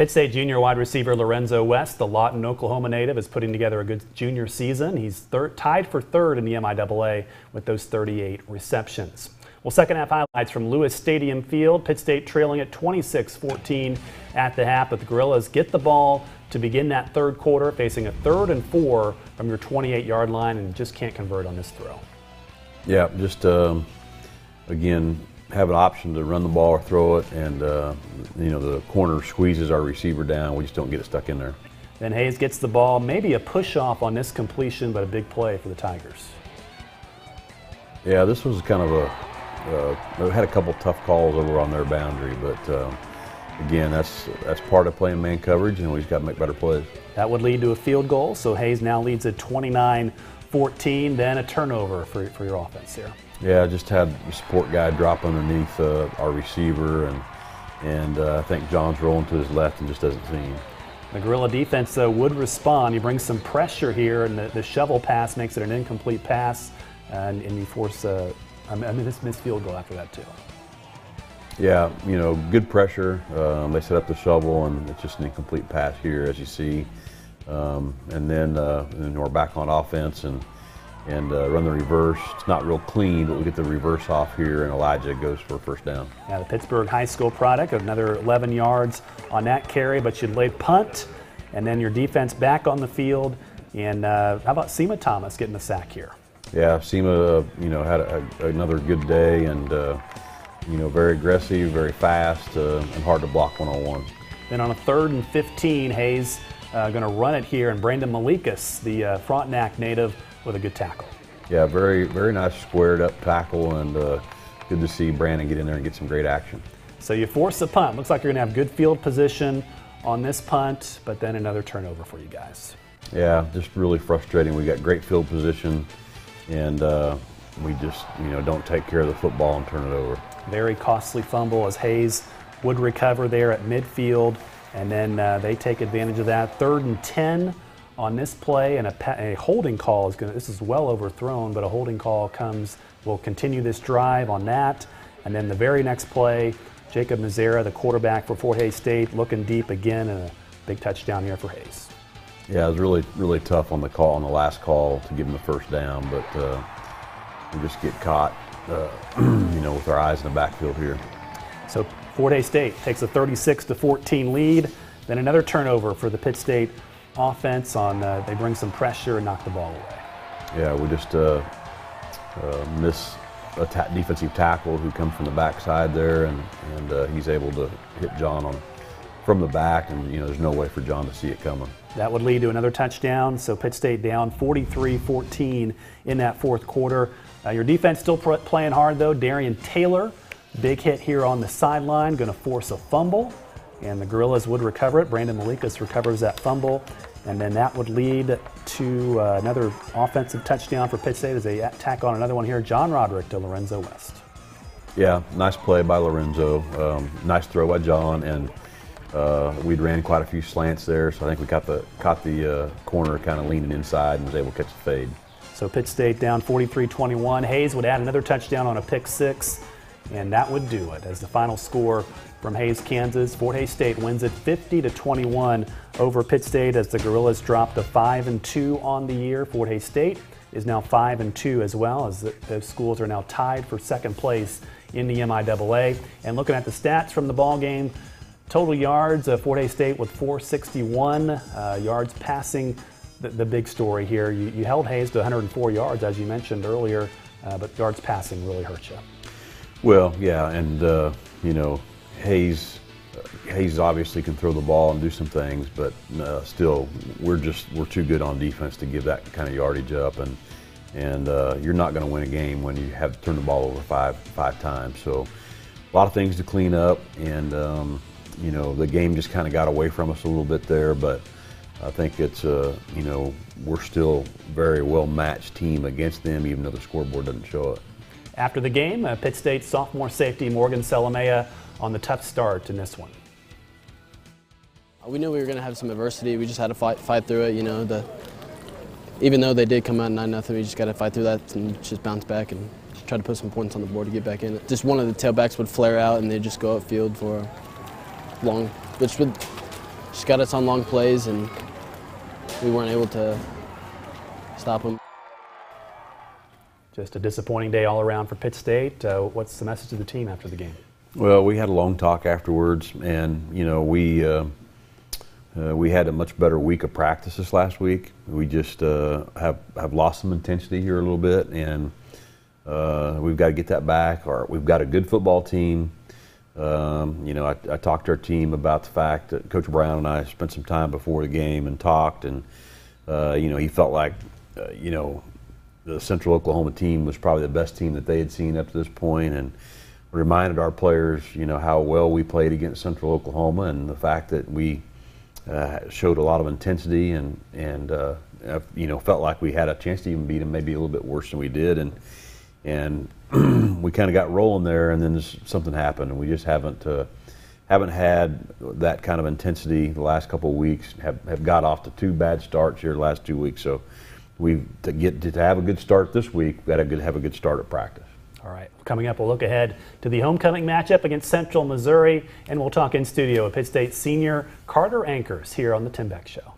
Pitt State junior wide receiver Lorenzo West, the Lawton, Oklahoma native, is putting together a good junior season. He's tied for third in the MIAA with those 38 receptions. Well, second half highlights from Lewis Stadium Field. Pitt State trailing at 26-14 at the half, but the Gorillas get the ball to begin that third quarter, facing a 3rd and 4 from your 28-yard line, and just can't convert on this throw. Yeah, just again, have an option to run the ball or throw it, and the corner squeezes our receiver down. We just don't get it stuck in there. Then Hayes gets the ball, maybe a push off on this completion, but a big play for the Tigers. Yeah, this was kind of they had a couple tough calls over on their boundary, but again, that's part of playing man coverage, and we just got to make better plays. That would lead to a field goal, so Hayes now leads at 29-14, then a turnover for your offense here. Yeah, just had the support guy drop underneath our receiver, and I think John's rolling to his left and just doesn't see him. The Gorilla defense, though, would respond. You bring some pressure here, and the shovel pass makes it an incomplete pass, and you force this missed field goal after that, too. Yeah, good pressure. They set up the shovel, and it's just an incomplete pass here, as you see. And then we're back on offense and run the reverse. It's not real clean, but we get the reverse off here, and Elijah goes for a first down. Yeah, the Pittsburgh High School product, another 11 yards on that carry, but you'd lay punt, and then your defense back on the field. And how about Seema Thomas getting the sack here? Yeah, Seema, had another good day, and very aggressive, very fast, and hard to block one-on-one. Then on a 3rd and 15, Hayes going to run it here, and Brandon Malikas, the Frontenac native, with a good tackle. Yeah, very, very nice squared up tackle, and good to see Brandon get in there and get some great action. So you force a punt. Looks like you're going to have good field position on this punt, but then another turnover for you guys. Yeah, just really frustrating. We got great field position, and we just don't take care of the football and turn it over. Very costly fumble as Hayes would recover there at midfield, and then they take advantage of that. 3rd and 10 on this play, and a holding call is going to, this is well overthrown, but a holding call will continue this drive on that. And then the very next play, Jacob Mazzara, the quarterback for Fort Hays State, looking deep again, and a big touchdown here for Hayes. Yeah, it was really, really tough on the last call to give him the first down, but we just get caught, with our eyes in the backfield here. So Fort Hays State takes a 36-14 lead, then another turnover for the Pitt State offense. They bring some pressure and knock the ball away. Yeah, we just miss a defensive tackle who comes from the backside there, and he's able to hit John from the back, and there's no way for John to see it coming. That would lead to another touchdown, so Pitt State down 43-14 in that fourth quarter. Your defense still playing hard, though. Darian Taylor, big hit here on the sideline, going to force a fumble, and the Gorillas would recover it. Brandon Malikas recovers that fumble, and then that would lead to another offensive touchdown for Pitt State as they tack on another one here. John Roderick to Lorenzo West. Yeah, nice play by Lorenzo. Nice throw by John, and we'd ran quite a few slants there, so I think we caught the corner kind of leaning inside and was able to catch the fade. So Pitt State down 43-21. Hayes would add another touchdown on a pick six, and that would do it as the final score from Hayes, Kansas. Fort Hays State wins it 50-21 over Pitt State as the Gorillas drop to 5-2 on the year. Fort Hays State is now 5-2 as well, as those schools are now tied for second place in the MIAA. And looking at the stats from the ball game, total yards, Fort Hays State with 461 yards passing. The big story here, you held Hayes to 104 yards, as you mentioned earlier, but yards passing really hurt you. Well, yeah, and Hayes obviously can throw the ball and do some things, but still, we're too good on defense to give that kind of yardage up, and you're not going to win a game when you have to turn the ball over five times. So, a lot of things to clean up, and the game just kind of got away from us a little bit there, but I think it's we're still a very well matched team against them, even though the scoreboard doesn't show it. After the game, Pitt State sophomore safety Morgan Salamea on the tough start in this one. We knew we were going to have some adversity. We just had to fight through it. Even though they did come out 9-0, we just got to fight through that and just bounce back and try to put some points on the board to get back in it. Just one of the tailbacks would flare out and they'd just go upfield for long, which would just got us on long plays, and we weren't able to stop them. Just a disappointing day all around for Pitt State. What's the message to the team after the game? Well, we had a long talk afterwards, and we had a much better week of practice this last week. We just have lost some intensity here a little bit, and we've got to get that back. We've got a good football team. I talked to our team about the fact that Coach Brown and I spent some time before the game and talked, and he felt like the Central Oklahoma team was probably the best team that they had seen up to this point, and reminded our players, how well we played against Central Oklahoma, and the fact that we showed a lot of intensity and felt like we had a chance to even beat them, maybe a little bit worse than we did, and we kind of got rolling there, and then something happened, and we just haven't had that kind of intensity the last couple of weeks. Have got off to 2 bad starts here the last 2 weeks, so to have a good start this week, we've got to have a good start at practice. All right, coming up, we'll look ahead to the homecoming matchup against Central Missouri, and we'll talk in studio with Pitt State senior Carter Ankers here on the Tim Beck Show.